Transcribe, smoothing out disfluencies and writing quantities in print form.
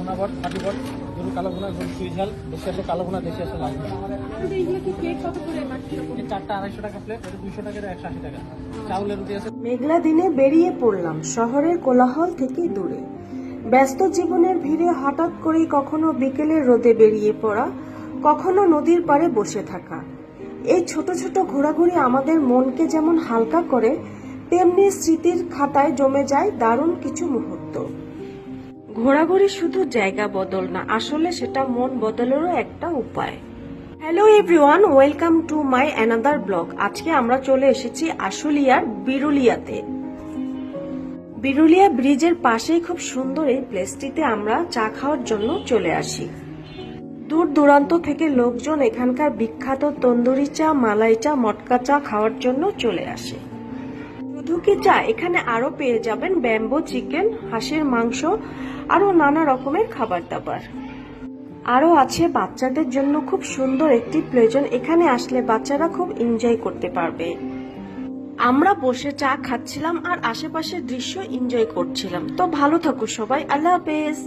সোনাবট, ফাটিবট, গরু কালো ভুনা, গরু চুই ঝাল, দেশি আসে কালো ভুনা, দেশি আসে লাল ভুনা। এই চারটা 250 টাকা প্লেট, এটা 200 টাকা, এটা 180 টাকা। চাউলের রুটি আছে। মেঘলা দিনে বেরিয়ে পড়লাম শহরের কোলাহল থেকে দূরে। ব্যস্ত জীবনের ভিড়ে হঠাৎ করেই কখনো বিকেলের রোদে বেরিয়ে পড়া, কখনো নদীর পাড়ে বসে থাকা। এই ছোট ছোট ঘোরাঘুরি আমাদের মনকে যেমন হালকা করে, তেমনি স্মৃতির খাতায় জমে যায় দারুণ কিছু মুহূর্ত। ঘোরাঘুরি শুধু জায়গা বদল না, আসলে সেটা মন বদলেরও একটা উপায়। Hello everyone, welcome to my another blog. আজকে আমরা চলে এসেছি আশুলিয়ার বিরুলিয়াতে। বিরুলিয়া ব্রিজের পাশেই খুব সুন্দর এই প্লেসটিতে আমরা চা খাওয়ার জন্য চলে আসি। দূর দূরান্ত থেকে লোকজন এখানকার বিখ্যাত তন্দুরি চা, মালাই চা, মটকা চা খাওয়ার জন্য চলে আসে। শুধু কি চা, এখানে আরো পেয়ে যাবেন ব্যাম্বো চিকেন, হাঁসের মাংস, আরো নানা রকমের খাবার দাবার। আরো আছে বাচ্চাদের জন্য খুব সুন্দর একটি প্লেজন, এখানে আসলে বাচ্চারা খুব এনজয় করতে পারবে। আমরা বসে চা খাচ্ছিলাম আর আশেপাশের দৃশ্য এনজয় করছিলাম। তো ভালো থাকো সবাই, আল্লাহ হাফেজ।